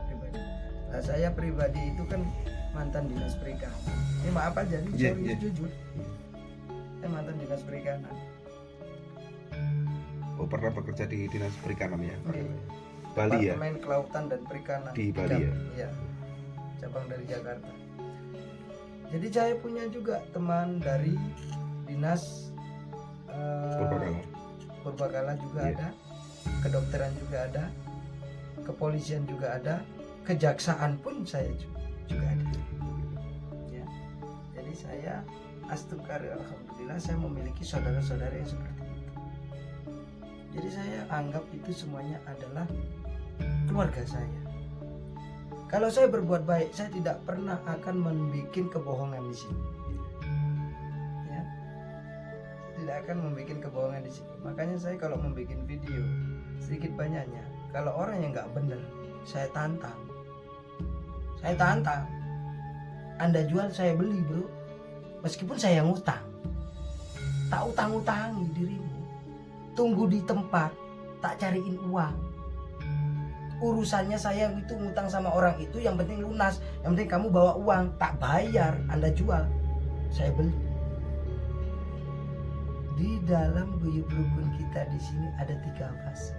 pribadi. Nah, saya pribadi itu kan mantan dinas perikanan. Ini maaf aja nih, Yeah, sorry, yeah. jujur. Saya mantan dinas perikanan. Oh, pernah bekerja di Dinas Perikanan ya? Pak Iya. Genta? Bali ya? Departemen Kelautan dan Perikanan Di Bali ya? Iya, cabang dari Jakarta. Jadi saya punya juga teman dari dinas Purbakala. Purbakala juga Iya. ada, kedokteran juga ada, kepolisian juga ada, kejaksaan pun saya juga ada. Ya. Jadi saya astukari, alhamdulillah saya memiliki saudara-saudara yang seperti itu. Jadi saya anggap itu semuanya adalah keluarga saya. Kalau saya berbuat baik, saya tidak pernah akan membuat kebohongan di sini. Ya, tidak akan membuat kebohongan di sini. Makanya saya kalau membuat video sedikit banyaknya, kalau orang yang nggak benar, saya tantang. Saya tantang. Anda jual, saya beli bro. Meskipun saya ngutang, tak utang-utangi dirimu. Tunggu di tempat, tak cariin uang. Urusannya saya itu ngutang sama orang itu, yang penting lunas, yang penting kamu bawa uang, tak bayar, Anda jual, saya beli. Di dalam guyub rukun kita di sini ada 3 fase.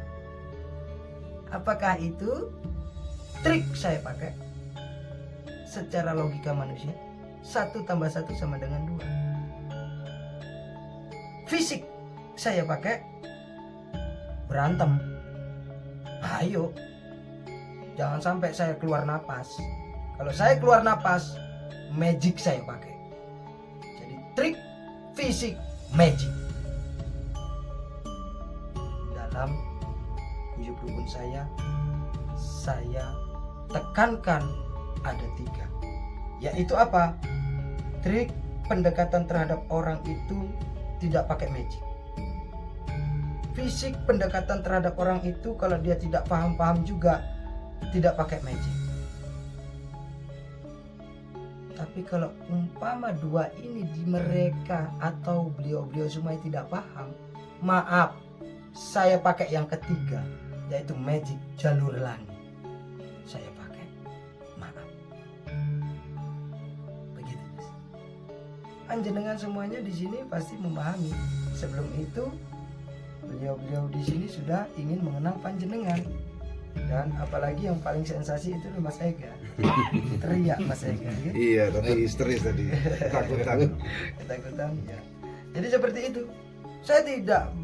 Apakah itu trik saya pakai? Secara logika manusia, 1 tambah 1 sama dengan 2. Fisik saya pakai berantem. Ayo, jangan sampai saya keluar napas. Kalau saya keluar napas, magic saya pakai. Jadi trik, fisik, magic. Dalam guyub rukun saya tekankan ada 3. Yaitu apa? Trik pendekatan terhadap orang itu tidak pakai magic. fisik pendekatan terhadap orang itu kalau dia tidak paham-paham juga tidak pakai magic. Tapi kalau umpama dua ini di mereka atau beliau-beliau semua tidak paham, maaf, saya pakai yang ketiga, yaitu magic jalur langit. Saya pakai, maaf. Begitu, Mas. Panjenengan semuanya di sini pasti memahami. Sebelum itu, beliau-beliau di sini sudah ingin mengenal panjenengan. Dan apalagi yang paling sensasi itu Mas Ega. Teriak Mas Ega ya? Iya, tapi histeris tadi, ketakutan. Ketakutan ya. Jadi seperti itu. Saya tidak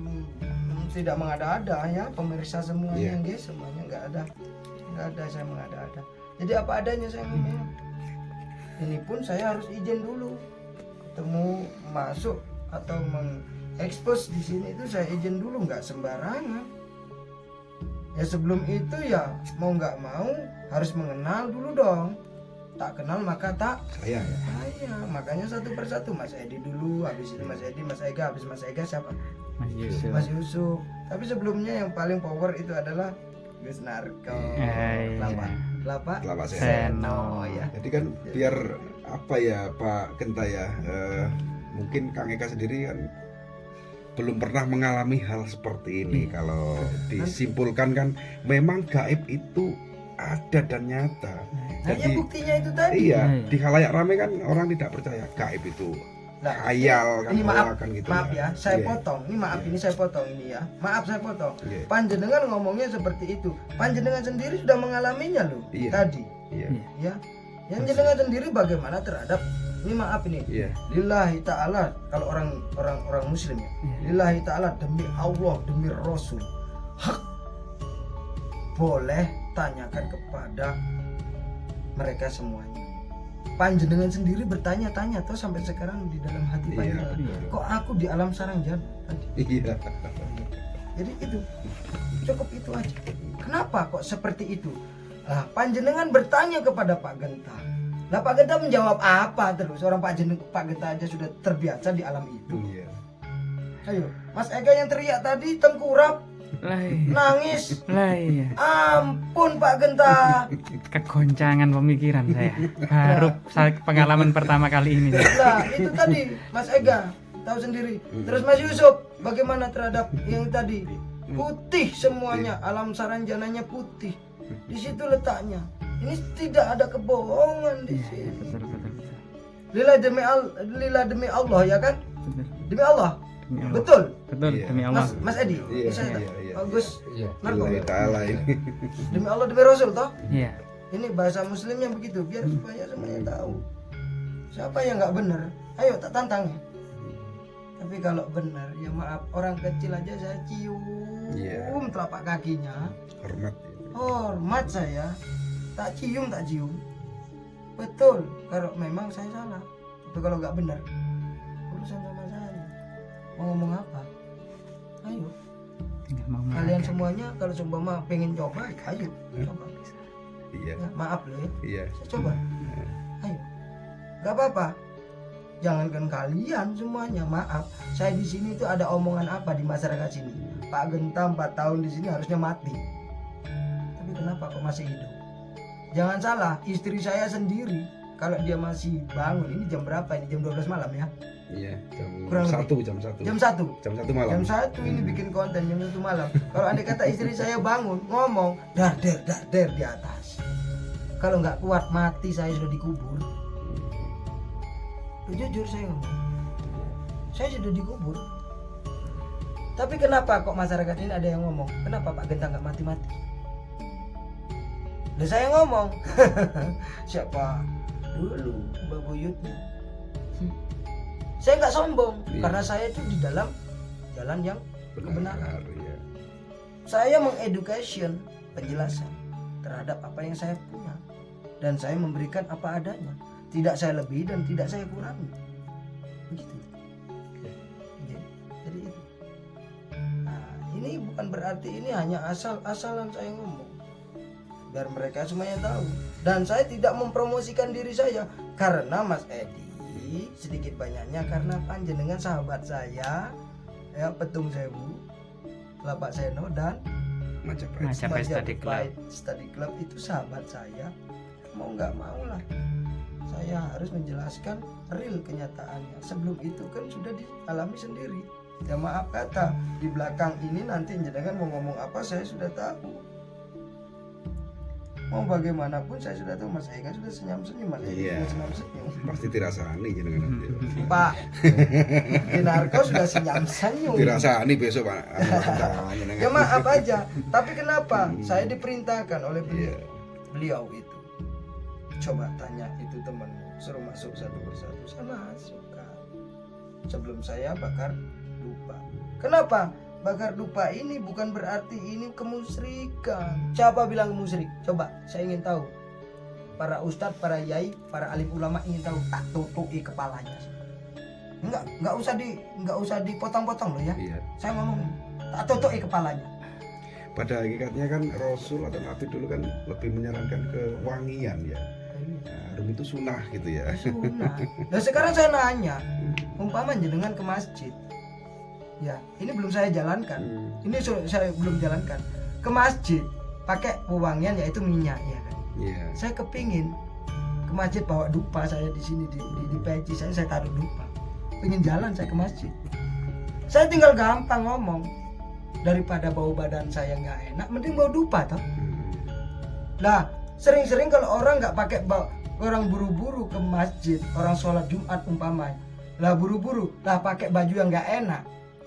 mengada-ada ya, pemirsa semuanya, guys, semuanya nggak ada saya mengada-ada. Jadi apa adanya saya ngomong. Ini pun saya harus izin dulu. Ketemu masuk atau mengekspos di sini itu saya izin dulu, nggak sembarangan. Ya sebelum itu ya mau nggak mau harus mengenal dulu dong. Tak kenal maka tak Saya ya. saya. Makanya satu persatu, Mas Edi dulu, habis itu Mas Edi, Mas Ega, habis Mas Ega siapa? Mas Yusuf. Tapi sebelumnya yang paling power itu adalah Gus Narko. Kelapa Seno. ya. Jadi kan biar apa ya Pak Genta ya, mungkin Kang Eka sendiri kan belum pernah mengalami hal seperti ini. Kalau disimpulkan kan memang gaib itu ada dan nyata. Hanya buktinya itu tadi. Iya, di khalayak ramai kan orang tidak percaya gaib itu khayal kan, ini maaf, kan gitu maaf ya, saya Iya. potong. Ini maaf, ini saya potong ini ya. Maaf saya potong. Iya. Panjenengan ngomongnya seperti itu. Panjenengan sendiri sudah mengalaminya loh Iya. tadi. Iya. Ya. Yang jenengan sendiri bagaimana terhadap ini, maaf ini. Iya. Lillahi ta'ala, kalau orang muslim ya. Lillahi ta'ala, demi Allah, demi Rasul. Hak. Boleh tanyakan kepada mereka semuanya. Panjenengan sendiri bertanya-tanya toh sampai sekarang di dalam hati Iya. panjenengan. Kok aku di alam sarang jantan tadi? Iya. Jadi itu cukup itu aja. Kenapa kok seperti itu? Nah, panjenengan bertanya kepada Pak Genta. Nah, Pak Genta menjawab apa terus? Orang Pak Genta aja sudah terbiasa di alam itu. Iya. Ayo, Mas Ega yang teriak tadi tengkurap, nangis. Iya. Ampun Pak Genta. Kegoncangan pemikiran saya. Baru pengalaman pertama kali ini. Lah, itu tadi Mas Ega tahu sendiri. Terus Mas Yusuf, bagaimana terhadap yang tadi? Putih semuanya, alam saranjananya putih. Di situ letaknya. Ini tidak ada kebohongan di sini. Betul. Lila demi Allah ya kan? Betul. Demi Allah. Demi Allah. Betul. Betul, Iya. demi Allah. Mas Edi, Iya, saya tak? iya. Bagus. Narko. Lillahi ta'ala ini. Demi Allah demi Rasul toh? Iya. Ini bahasa muslimnya begitu biar supaya semuanya tahu. Siapa yang nggak benar? Ayo tak tantang. Tapi kalau benar ya maaf, orang kecil aja saya cium Iya. telapak kakinya. Hormat. Hormat saya. Tak cium. Betul. Kalau memang saya salah. Tapi kalau nggak benar, urusan sama saya. Mau ngomong apa? Ayo. Tinggal mau Kalian makan. semuanya kalau seumpama pengen coba, ayo coba. Iya. Ya, maaf loh ya. Iya. Saya coba. Ayo. Gak apa-apa. Jangankan kalian semuanya, maaf. Saya di sini itu ada omongan apa di masyarakat sini? Pak Genta 4 tahun di sini harusnya mati. Tapi kenapa kok masih hidup? Jangan salah, istri saya sendiri kalau dia masih bangun, ini jam berapa ini? Jam 12 malam ya? Iya. Kurang Jam lebih. 1, jam 1. Jam 1. Jam 1 malam. Jam 1 ini bikin konten jam 1 malam. Kalau andai kata istri saya bangun ngomong dar der di atas. Kalau nggak kuat mati saya sudah dikubur. Jujur saya ngomong. Saya sudah dikubur. Tapi kenapa kok masyarakat ini ada yang ngomong, kenapa Pak Genta nggak mati-mati? Dan saya ngomong, siapa dulu Mbak Buyutnya? Saya nggak sombong, Iya. karena saya itu di dalam jalan yang kebenaran. Iya. Saya mengeducation, penjelasan terhadap apa yang saya punya, dan saya memberikan apa adanya. Tidak saya lebih dan tidak saya kurangi. Begitu. Jadi itu. Nah, ini bukan berarti ini hanya asal-asalan saya ngomong. Biar mereka semuanya tahu. Dan saya tidak mempromosikan diri saya karena Mas Edi sedikit banyaknya karena panjenengan sahabat saya ya, Petung Sewu. Lapak Seno dan Majapahit. Majapahit Study Club. Majapahit Study Club itu sahabat saya. Mau nggak mau lah, saya harus menjelaskan real kenyataannya. Sebelum itu kan sudah dialami sendiri. Ya maaf kata, di belakang ini nanti jenengan mau ngomong apa saya sudah tahu. Mau bagaimanapun saya sudah tahu. Mas Ega sudah senyum-senyum, Mas Ega Iya. sudah senyum-senyum. Pasti dirasani jenengan nanti. Pak, di narko sudah senyum-senyum. Dirasani besok Pak. Ya maaf aja. Tapi kenapa? Saya diperintahkan oleh Iya. beliau itu. Coba tanya itu temanmu, suruh masuk satu persatu. Saya masukkan. Sebelum saya bakar dupa. Kenapa? Bakar dupa ini bukan berarti ini kemusyrikan. Siapa bilang musyrik? Coba, saya ingin tahu. Para ustadz, para yai, para alim ulama ingin tahu. Tak tutupi kepalanya. Enggak usah dipotong-potong loh ya. Iya. Saya ngomong tak tutupi kepalanya. Pada hakikatnya kan Rasul atau Nabi dulu kan lebih menyarankan ke wangian ya. Nah, harum itu sunnah gitu ya. Sunnah. Nah sekarang saya nanya, umpama jenengan ke masjid, ya ini belum saya jalankan, ini saya belum jalankan ke masjid pakai pewangian yaitu minyak ya kan. Iya. Saya kepingin ke masjid bawa dupa saya di sini di peci saya taruh dupa, pengen jalan saya ke masjid, saya tinggal gampang ngomong, daripada bau badan saya nggak enak, mending bawa dupa toh. Lah sering-sering kalau orang nggak pakai orang buru-buru ke masjid, orang sholat Jumat umpamanya, lah buru-buru, lah pakai baju yang nggak enak,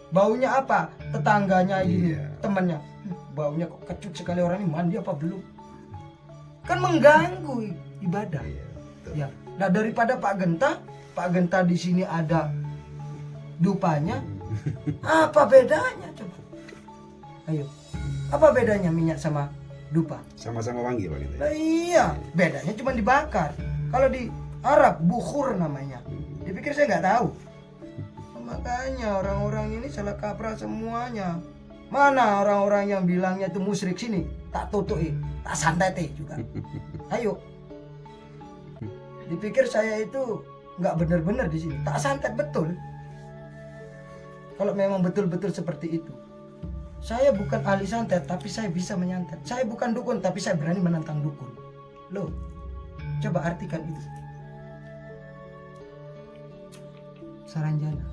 baunya apa? Tetangganya ini, Iya. temannya, baunya kok kecut sekali, orang ini mandi apa belum? Kan mengganggu ibadah. Iya. Betul. Ya, nah daripada Pak Genta di sini ada dupanya, apa bedanya coba? Ayo, apa bedanya minyak sama dupa? Sama-sama wangi Pak gitu. Nah, iya, bedanya cuma dibakar. Kalau di Arab bukhur namanya. Dipikir saya nggak tahu. Makanya orang-orang ini salah kaprah semuanya. Mana orang-orang yang bilangnya itu musyrik sini? Tak tutupi, tak santai juga. Ayo. Dipikir saya itu nggak benar-benar di sini. Tak santet betul. Kalau memang betul-betul seperti itu. Saya bukan ahli santet, tapi saya bisa menyantet. Saya bukan dukun, tapi saya berani menantang dukun. Loh, coba artikan itu. Saranjana.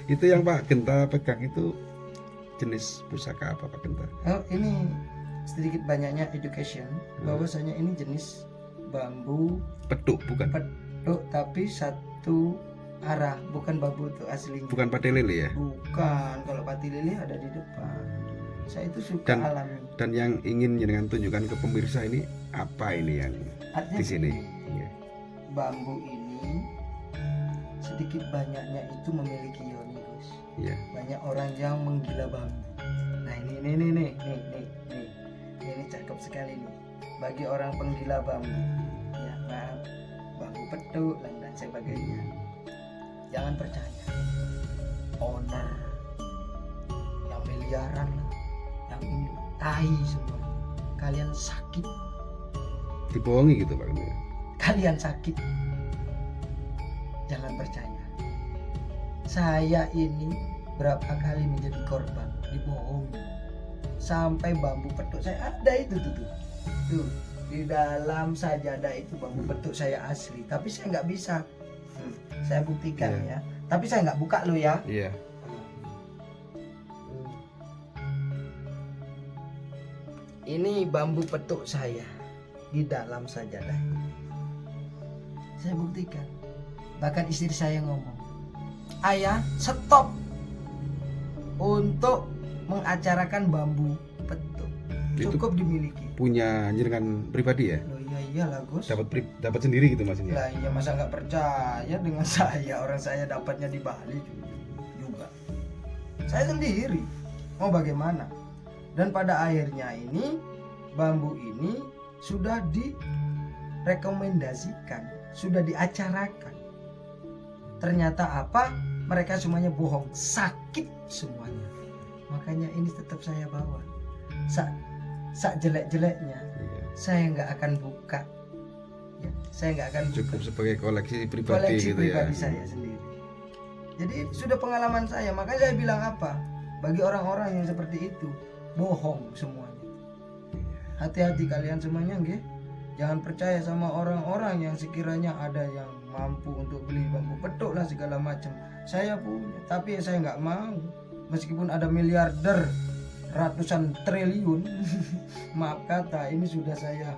Itu yang Pak Genta pegang itu jenis pusaka apa Pak Genta? Oh, ini sedikit banyaknya education. Bahwasanya ini jenis bambu Peduk bukan? peduk, tapi satu arah, bukan bambu itu aslinya. Bukan pate lele ya? Bukan, kalau pati lele ada di depan. Saya itu suka Dan- alami. Dan yang ingin jenengan tunjukkan ke pemirsa ini apa ini yang Artinya di sini? Iya. bambu ini sedikit banyaknya itu memiliki ioni, Gus. Iya. Banyak orang yang menggila bambu. Nah ini cakep sekali nih. Bagi orang penggila bambu, ya maaf, bambu peduk dan sebagainya. Jangan percaya. Owner yang miliaran lah, yang ini tai semua. Kalian sakit, Dibohongi gitu Pak Genta. kalian sakit. Jangan percaya. Saya ini berapa kali menjadi korban dibohongi. Sampai bambu petuk saya ada itu tuh di dalam sajadah itu bambu petuk saya asli. Tapi saya nggak bisa. Saya buktikan Iya. ya. Tapi saya nggak buka lo ya. Iya. Ini bambu petuk saya di dalam sajadah. Saya buktikan. Bahkan istri saya ngomong, ayah stop untuk mengacarakan bambu petuk. Itu Cukup dimiliki. punya jenengan pribadi ya? Loh iya iyalah Gus. Dapat sendiri gitu maksudnya? Lah iya masa nggak percaya dengan saya, orang saya dapatnya di Bali juga. Saya sendiri. Mau bagaimana? Dan pada akhirnya ini bambu ini sudah direkomendasikan, sudah diacarakan. Ternyata apa? Mereka semuanya bohong, sakit semuanya. Makanya ini tetap saya bawa. Sak jelek-jeleknya, Iya. saya nggak akan buka. Ya, saya nggak akan buka. Cukup sebagai koleksi pribadi Koleksi gitu pribadi ya. saya sendiri. Jadi sudah pengalaman saya, makanya saya bilang apa? Bagi orang-orang yang seperti itu, bohong semuanya. Hati-hati kalian semuanya, nggih. Jangan percaya sama orang-orang yang sekiranya ada yang mampu untuk beli bambu petuk lah segala macam. Saya punya, tapi saya nggak mau. Meskipun ada miliarder ratusan triliun, maaf kata, ini sudah saya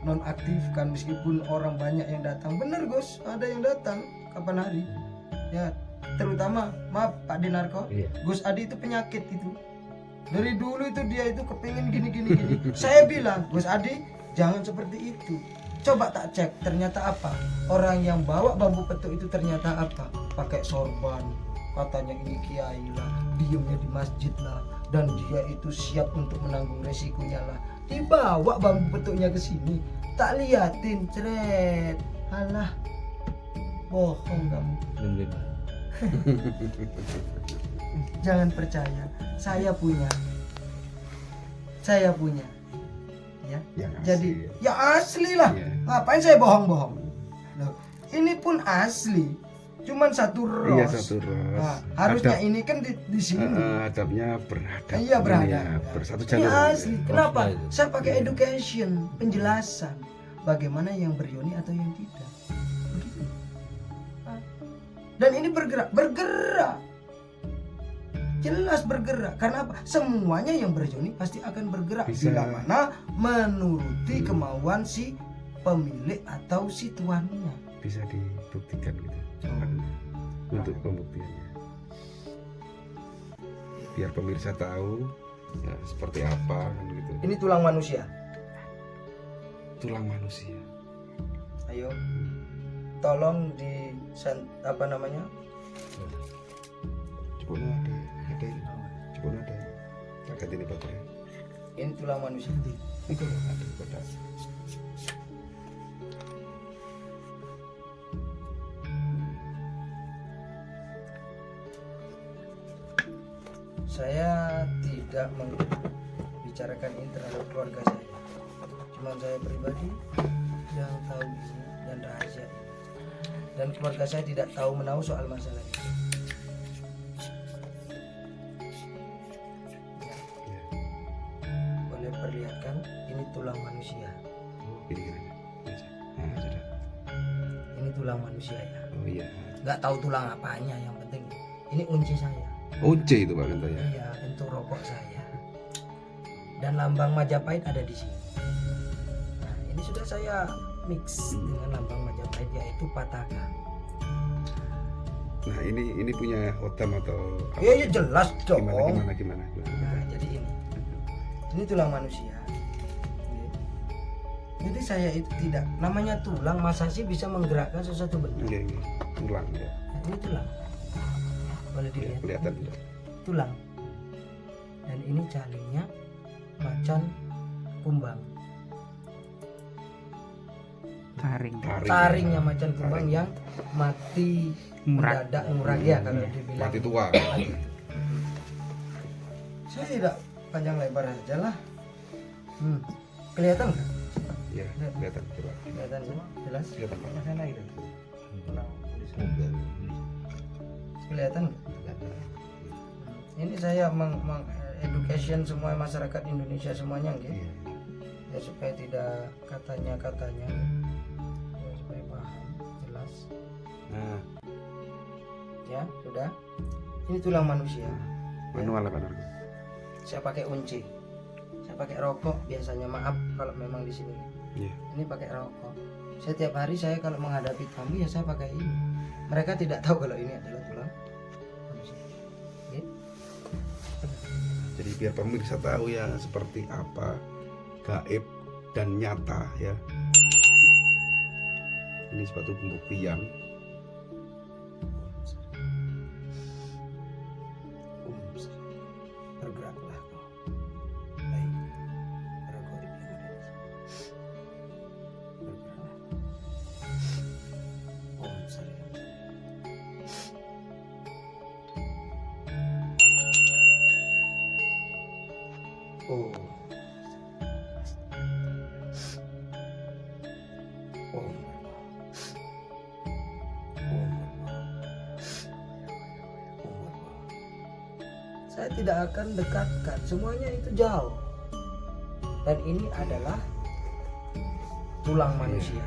nonaktifkan meskipun orang banyak yang datang. Bener Gus, ada yang datang kapan hari? Ya, terutama maaf Pak Dinarko, Iya. Gus Adi itu penyakit itu. Dari dulu itu dia itu kepingin gini. Saya bilang, Gus Adi jangan seperti itu. Coba tak cek, ternyata apa? Orang yang bawa bambu petuk itu ternyata apa? Pakai sorban, katanya ini kiai lah, diemnya di masjid lah, dan dia itu siap untuk menanggung resikonya lah. Dibawa bambu petuknya ke sini, tak liatin, ceret. Alah, bohong kamu. Jangan percaya, saya punya, ya. Yang Jadi asli. ya asli lah. Iya. Ngapain saya bohong-bohong? Loh, ini pun asli, cuman satu ros. Iya, satu ros. Nah, harusnya Hadap- ini kan di sini. hadapnya berhadap. Iya, berhadap. Ini ya, bersatu Ini jalur. asli. Kenapa? Iya. Saya pakai education, penjelasan bagaimana yang beryoni atau yang tidak. Begitu. Ah. Dan ini bergerak. Jelas bergerak. Karena apa? Semuanya yang beryoni pasti akan bergerak Bisa. bila mana menuruti kemauan si pemilik atau si tuannya. Bisa dibuktikan gitu. Untuk pembuktiannya. Biar pemirsa tahu ya, seperti apa kan gitu. Ini tulang manusia. Tulang manusia. Ayo, tolong apa namanya? Cipono ada ini. Cipono ada. Agak ini baterai. Ini tulang manusia. Enggak ada pada. Saya tidak membicarakan ini terhadap keluarga saya. Cuma saya pribadi yang tahu ini dan rahasia ini. Dan keluarga saya tidak tahu menahu soal masalah ini. Ya. Boleh perlihatkan ini tulang manusia. Ini kan. Nah, sudah. Ini tulang manusia ya. Oh iya. Nggak tahu tulang apanya, yang penting ini unci saya. Once itu Pak Gento ya. Iya, untuk rokok saya. Dan lambang Majapahit ada di sini. Nah, ini sudah saya mix dengan lambang Majapahit, yaitu Pataka. Nah, ini punya Otam atau apa? Iya, jelas dong. Gimana? Nah, jadi ini tulang manusia. Jadi saya itu tidak, namanya tulang, masa sih bisa menggerakkan sesuatu benda. Iya. Tulang ya. Nah, ini tulang. Boleh Ya, dilihat. kelihatan. Tulang. Dan ini calingnya macan kumbang. Taring. Taringnya macan kumbang Taring. yang mati Ngurak. mendadak ngurak ya kalau dibilang. Mati tua. Mati. Saya tidak panjang lebar aja lah. Kelihatan nggak? Ya, kelihatan coba. Kelihatan semua, jelas. Kelihatan Pak. Sana itu. Kelihatan nggak? Ini saya education semua masyarakat Indonesia semuanya, nggih. Iya. Ya supaya tidak katanya ya, supaya paham jelas Nah, ya. Sudah, ini tulang manusia. manual apa narko? Saya pakai unci, saya pakai rokok biasanya, maaf kalau memang di sini Iya. ini pakai rokok. Setiap hari saya kalau menghadapi tamu ya saya pakai ini. Mereka tidak tahu kalau ini adalah tulang manusia. Oke. Jadi biar pemirsa tahu ya seperti apa gaib dan nyata ya. Ini suatu pembuktian. Bergeraklah kau. Baik. Rokok di yang ada di sini. Bergeraklah. Om Sari. Oh. Om. Saya tidak akan dekatkan, semuanya itu jauh. Dan ini adalah tulang manusia.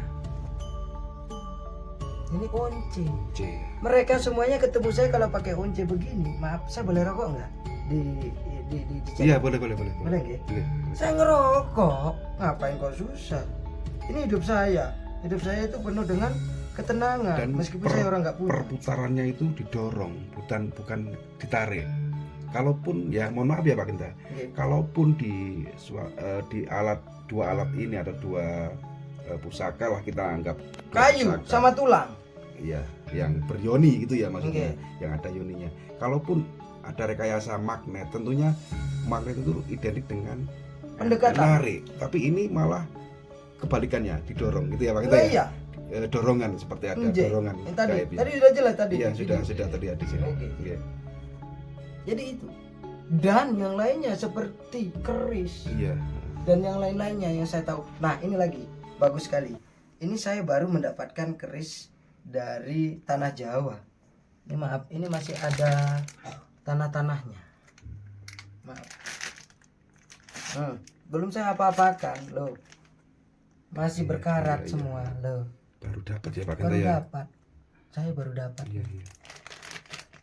Ini once. C. Mereka semuanya ketemu saya kalau pakai once begini. Maaf, saya boleh rokok nggak? Di Iya, boleh. Boleh nggak? Boleh. Saya ngerokok. Ngapain kok susah? Ini hidup saya. Hidup saya itu penuh dengan ketenangan. Dan Meskipun saya orang nggak punya. perputarannya itu didorong, bukan ditarik. Kalaupun ya mohon maaf ya Pak Genta, Oke. kalaupun di dua alat ini ada dua pusaka lah kita anggap dua Kayu pusaka. sama tulang. Iya, yang beryoni gitu ya maksudnya, Oke. yang ada yoninya. Kalaupun ada rekayasa magnet, tentunya magnet itu identik dengan Pendekatan. menarik, tapi ini malah kebalikannya, didorong gitu ya Pak Genta Lah ya. iya. Dorongan seperti ada Nje. dorongan. Yang tadi gaib ya. tadi sudah jelas tadi. Iya, di video. sudah terlihat di sini. Oke. Iya. Jadi itu. Dan yang lainnya seperti keris Iya. dan yang lain-lainnya yang saya tahu. Nah, ini lagi bagus sekali. Ini saya baru mendapatkan keris dari tanah Jawa. Ini maaf, ini masih ada tanah-tanahnya. Maaf. Belum saya apa-apakan, loh. Masih berkarat Iya, iya. semua, loh. Baru dapat ya Pak Genta Baru ya. dapat. Saya baru dapat. Iya.